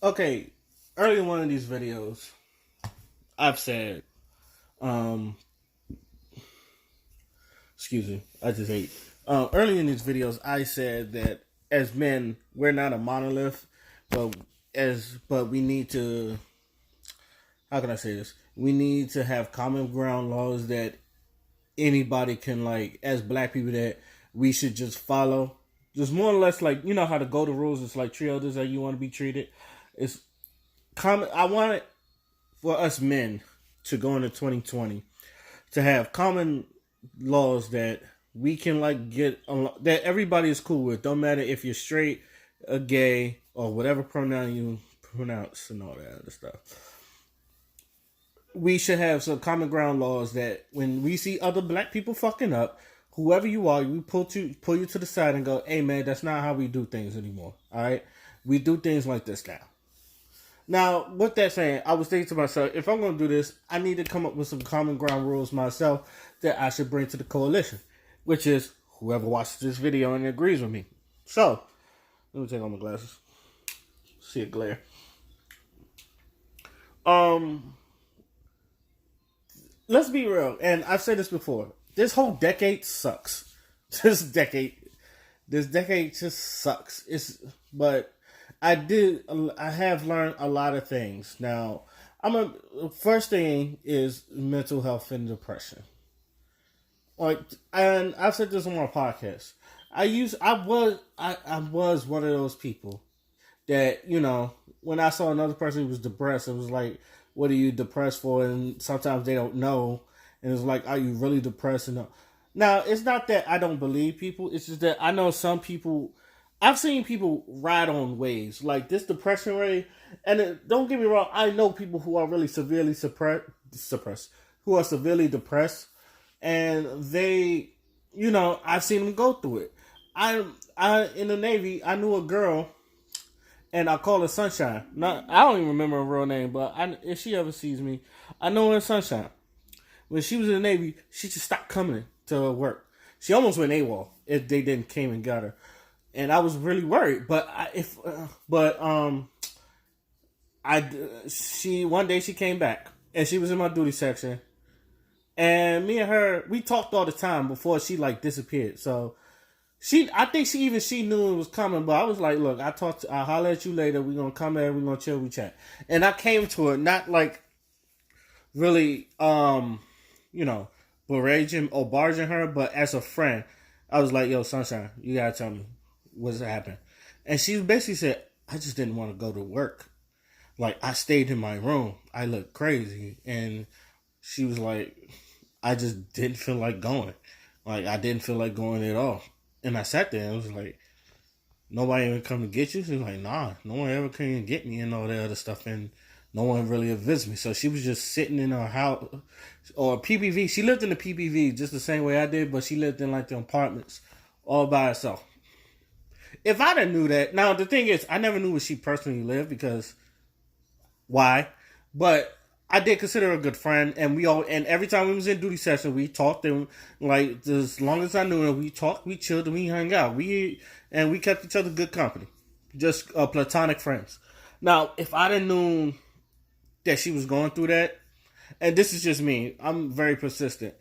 Okay, early in one of these videos, I've said, um, excuse me, I just ate. Early in these videos, I said that as men, we're not a monolith, but but we need to. How can I say this? We need to have common ground laws that anybody can as black people that we should just follow. Just more or less like how the golden rules is like treat others how you want to be treated. It's common. I want it for us men to go into 2020 to have common laws that we can get that everybody is cool with. Don't matter if you're straight, or gay, or whatever pronoun you pronounce and all that other stuff. We should have some common ground laws that when we see other black people fucking up, whoever you are, we pull you to the side and go, "Hey man, that's not how we do things anymore. All right, we do things like this now." Now, with that saying, I was thinking to myself, if I'm going to do this, I need to come up with some common ground rules myself that I should bring to the coalition, which is whoever watches this video and agrees with me. So, let me take off my glasses. See it glare. Let's be real, and I've said this before. This whole decade sucks. This decade, this decade just sucks. But I have learned a lot of things. Now, first thing is mental health and depression. And I've said this on my podcast. I was one of those people that, when I saw another person who was depressed, it was like, what are you depressed for? And sometimes they don't know. And it's like, are you really depressed? Now, it's not that I don't believe people. It's just that I know some people. I've seen people ride on waves like this depression wave. And don't get me wrong, I know people who are really severely suppressed, who are severely depressed, and they, I've seen them go through it. I in the Navy, I knew a girl, and I call her Sunshine. I don't even remember her real name, but if she ever sees me, I know her Sunshine. When she was in the Navy, she just stopped coming to work. She almost went AWOL if they didn't came and got her, and I was really worried. She one day she came back and she was in my duty section, and me and her we talked all the time before she disappeared. So I think she knew it was coming, but I was like, look, I'll holler at you later. We're gonna come here, we're gonna chill, we chat. And I came to her not really berating or barging her, but as a friend, I was like, yo, Sunshine, you gotta tell me what's happened. And she basically said, I just didn't want to go to work. I stayed in my room. I looked crazy. And she was like, I just didn't feel like going. I didn't feel like going at all. And I sat there and I was like, nobody ever come to get you? She was like, nah, no one ever came and get me and all that other stuff. And no one really visits me. So she was just sitting in her house or PPV. She lived in the PPV just the same way I did, but she lived in the apartments all by herself. If I'd have knew that, now the thing is, I never knew where she personally lived because why? But I did consider her a good friend, and every time we was in duty session, we talked, and as long as I knew her, we talked, we chilled, and we hung out. We kept each other good company, just platonic friends. Now, if I'd have known that she was going through that, and this is just me, I'm very persistent.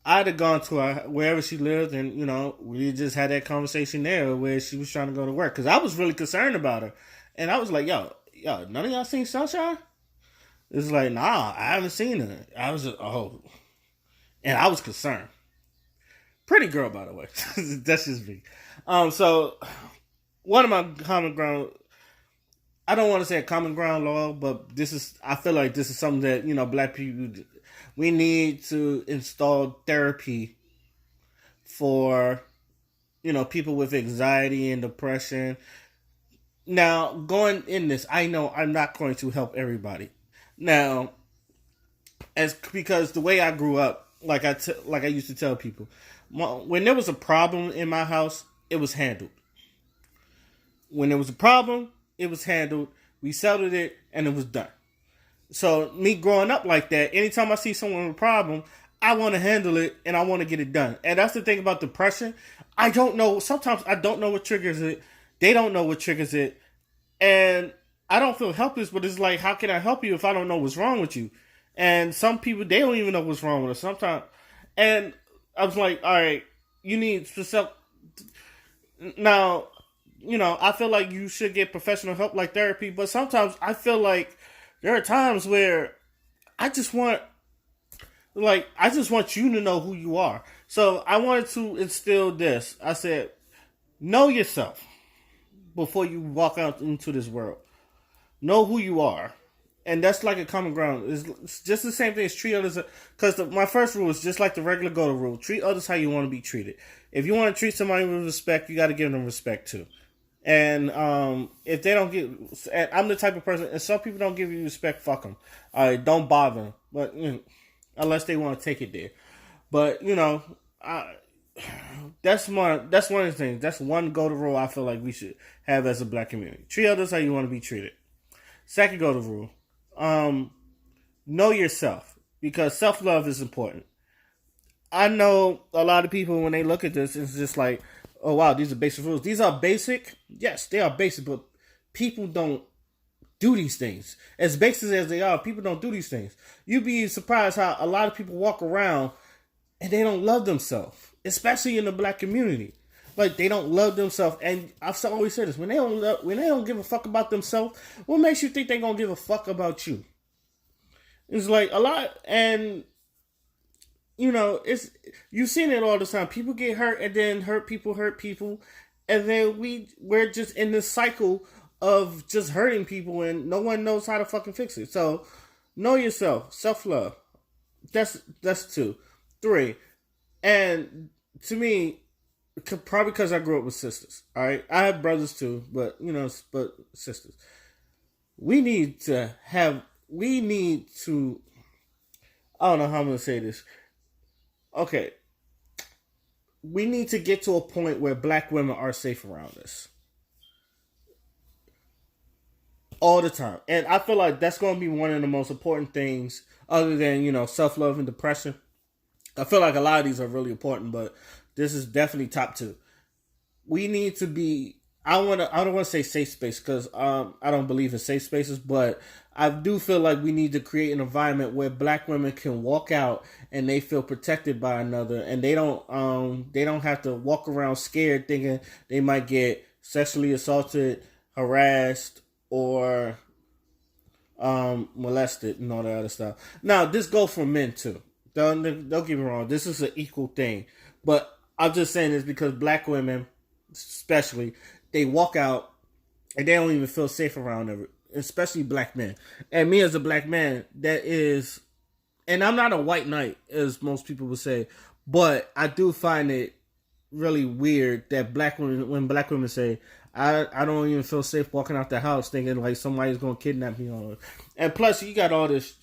I'd have gone to her wherever she lived, and we just had that conversation there where she was trying to go to work because I was really concerned about her, and I was like, yo, none of y'all seen Sunshine? It's like, nah, I haven't seen her. I was just, and I was concerned. Pretty girl, by the way. That's just me. So one of my common ground, I don't want to say a common ground law, but I feel like this is something that, black people, we need to install therapy for, people with anxiety and depression. Now, going in this, I know I'm not going to help everybody. Now, because the way I grew up, like I used to tell people, when there was a problem in my house, it was handled. When there was a problem, it was handled. We settled it, and it was done. So me growing up like that, anytime I see someone with a problem, I want to handle it and I want to get it done. And that's the thing about depression. Sometimes I don't know what triggers it. They don't know what triggers it. And I don't feel helpless, but it's like, how can I help you if I don't know what's wrong with you? And some people, they don't even know what's wrong with us sometimes. And I was like, all right, you need to now, I feel like you should get professional help like therapy, but sometimes I feel like there are times where I just want, I just want you to know who you are. So I wanted to instill this. I said, know yourself before you walk out into this world. Know who you are. And that's like a common ground. It's just the same thing as treat others. Because my first rule is just like the regular golden rule. Treat others how you want to be treated. If you want to treat somebody with respect, you got to give them respect too. And if they don't get, and I'm the type of person, and some people don't give you respect, fuck them. Don't bother them. But unless they want to take it there. But I, that's one of the things. That's one golden rule I feel like we should have as a black community. Treat others how you want to be treated. Second golden rule, know yourself, because self-love is important. I know a lot of people, when they look at this, it's just like, oh wow, these are basic rules. These are basic. Yes, they are basic, but people don't do these things. As basic as they are, people don't do these things. You'd be surprised how a lot of people walk around and they don't love themselves, especially in the black community. Like, they don't love themselves, and I've always said this: when they don't give a fuck about themselves, what makes you think they're gonna give a fuck about you? It's like a lot, and it's, you've seen it all the time. People get hurt, and then hurt people, and then we're just in this cycle of just hurting people, and no one knows how to fucking fix it. So, know yourself, self love. That's two, three, and to me, probably because I grew up with sisters. All right, I have brothers too, but sisters. We need to have. We need to. I don't know how I'm gonna say this. Okay, we need to get to a point where black women are safe around us all the time, and I feel like that's going to be one of the most important things, other than self love and depression. I feel like a lot of these are really important, but this is definitely top two. We need to be. I don't want to say safe space, because I don't believe in safe spaces, but I do feel like we need to create an environment where black women can walk out and they feel protected by another, and they don't have to walk around scared thinking they might get sexually assaulted, harassed, or molested and all that other stuff. Now, this goes for men too. Don't get me wrong. This is an equal thing, but I'm just saying this because black women, especially, they walk out and they don't even feel safe around them, especially black men. And me as a black man, that is, and I'm not a white knight as most people would say, but I do find it really weird that when black women say, I don't even feel safe walking out the house thinking like somebody's gonna kidnap me. And plus, you got all this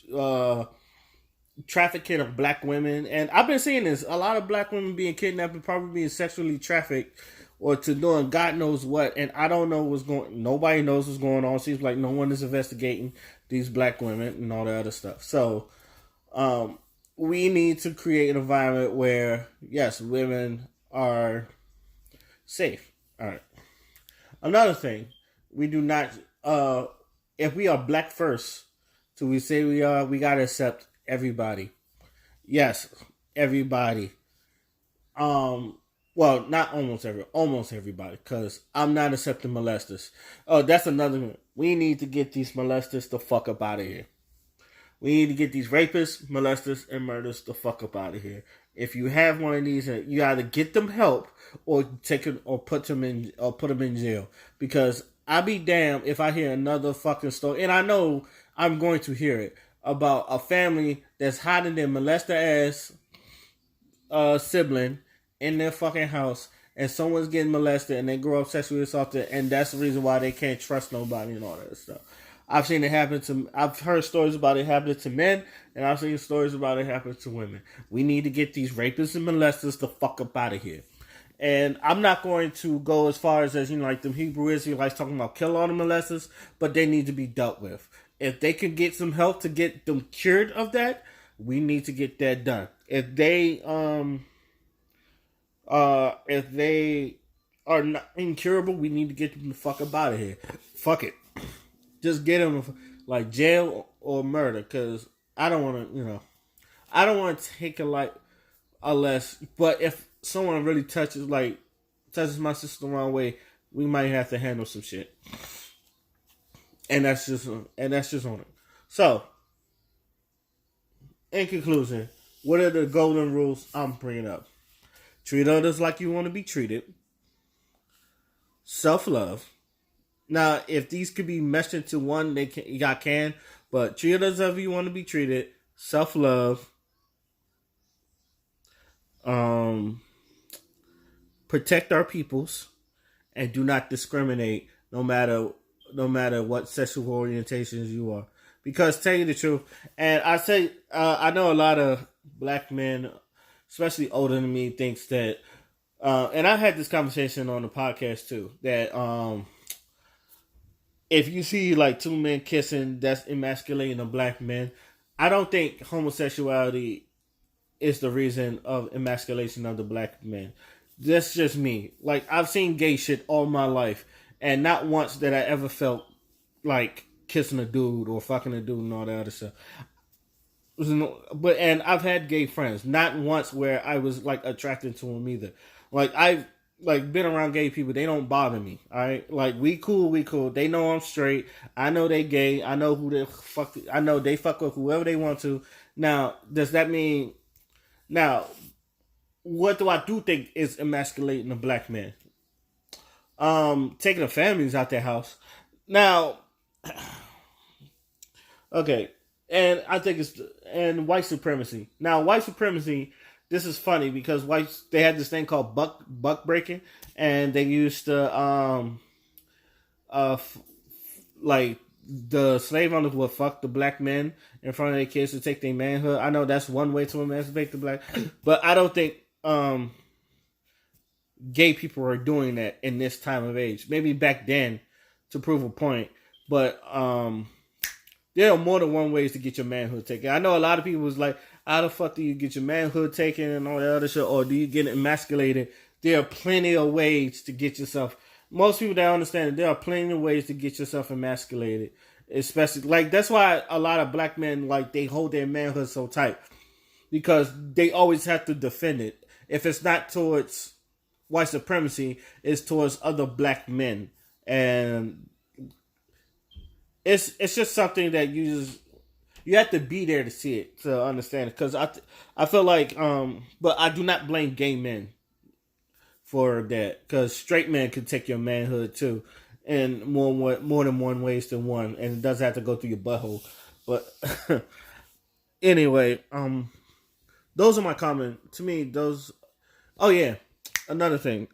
trafficking of black women, and I've been seeing this, a lot of black women being kidnapped and probably being sexually trafficked or to doing God knows what, and I don't know nobody knows what's going on. Seems like no one is investigating these black women and all the other stuff. So we need to create an environment where, yes, women are safe. All right. Another thing, we do not, if we are black first, so we say we are, we gotta accept everybody. Yes, everybody. Well, not almost everybody, because I'm not accepting molesters. Oh, that's another one. We need to get these molesters the fuck up out of here. We need to get these rapists, molesters, and murderers the fuck up out of here. If you have one of these, you either get them help or take it or put them in jail. Because I be damned if I hear another fucking story, and I know I'm going to hear it, about a family that's hiding their molester ass sibling in their fucking house, and someone's getting molested and they grow up sexually assaulted, and that's the reason why they can't trust nobody and all that stuff. I've seen it happen to. I've heard stories about it happening to men, and I've seen stories about it happening to women. We need to get these rapists and molesters the fuck up out of here. And I'm not going to go as far as like the Hebrew Israelites talking about kill all the molesters, but they need to be dealt with. If they can get some help to get them cured of that, we need to get that done. If they are not incurable, we need to get them the fuck up out of here. Fuck it. Just get him like jail or murder, because I don't want to, I don't want to take it like unless. But if someone really touches my sister the wrong way, we might have to handle some shit, and that's just on it. So, in conclusion, what are the golden rules I'm bringing up? Treat others like you want to be treated. Self-love. Now, if these could be meshed into one, y'all can. But treat others as you want to be treated. Self-love. Protect our peoples, and do not discriminate, no matter what sexual orientations you are. Because tell you the truth, and I know a lot of black men, especially older than me, thinks that, and I had this conversation on the podcast too, that if you see like two men kissing, that's emasculating a black man. I don't think homosexuality is the reason of emasculation of the black man. That's just me. Like, I've seen gay shit all my life, and not once that I ever felt like kissing a dude or fucking a dude and all that other stuff. And I've had gay friends, not once where I was like attracted to them either. Like, I've like been around gay people, they don't bother me. All right, like we cool. They know I'm straight. I know they gay. I know who they fuck. I know they fuck with whoever they want to. Now, does that mean now? What do I do think is emasculating a black man? Taking the families out their house. Now, okay, and I think and white supremacy. Now, white supremacy. This is funny because whites, they had this thing called buck breaking, and they used to like the slave owners would fuck the black men in front of their kids to take their manhood. I know that's one way to emancipate the black, but I don't think gay people are doing that in this time of age. Maybe back then to prove a point, but there are more than one ways to get your manhood taken. I know a lot of people was like, how the fuck do you get your manhood taken and all that other shit, or do you get emasculated? There are plenty of ways to get yourself. Most people don't understand that there are plenty of ways to get yourself emasculated. Especially, like, that's why a lot of black men, like, they hold their manhood so tight. Because they always have to defend it. If it's not towards white supremacy, it's towards other black men. And it's just something that you have to be there to see it, to understand it. Because I feel like, but I do not blame gay men for that. Because straight men can take your manhood too, in more than one ways than one, and it doesn't have to go through your butthole. But anyway, those are my comments. To me, those. Oh yeah, another thing.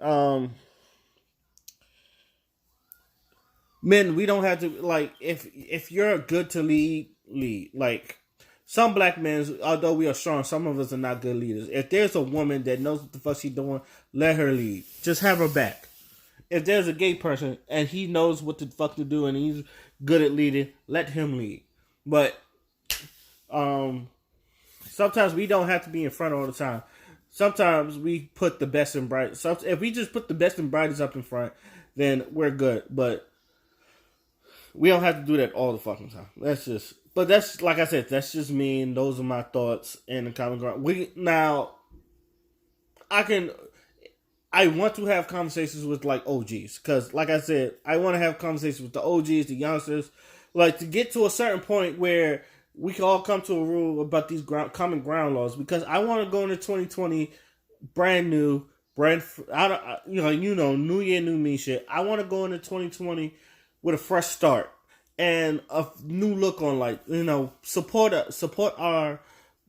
Men, we don't have to, like, if you're good to lead. Like, some black men, although we are strong, some of us are not good leaders. If there's a woman that knows what the fuck she's doing, let her lead. Just have her back. If there's a gay person and he knows what the fuck to do and he's good at leading, let him lead. But sometimes we don't have to be in front all the time. Sometimes we put the best and brightest. So if we just put the best and brightest up in front, then we're good. But we don't have to do that all the fucking time. But that's, like I said, that's just me, and those are my thoughts in the common ground. I want to have conversations with, like, OGs. Because, like I said, I want to have conversations with the OGs, the youngsters. Like, to get to a certain point where we can all come to a rule about these common ground laws. Because I want to go into 2020 brand new, new year, new me shit. I want to go into 2020 with a fresh start and a new look on life.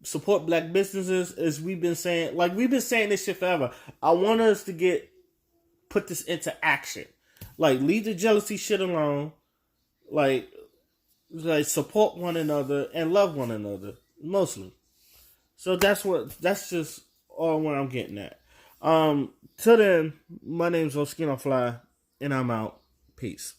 Support black businesses, as we've been saying. Like, we've been saying this shit forever. I want us to put this into action. Like, leave the jealousy shit alone. Like support one another and love one another, mostly. So that's just all what I'm getting at. Till then, my name's Oskino Fly, and I'm out. Peace.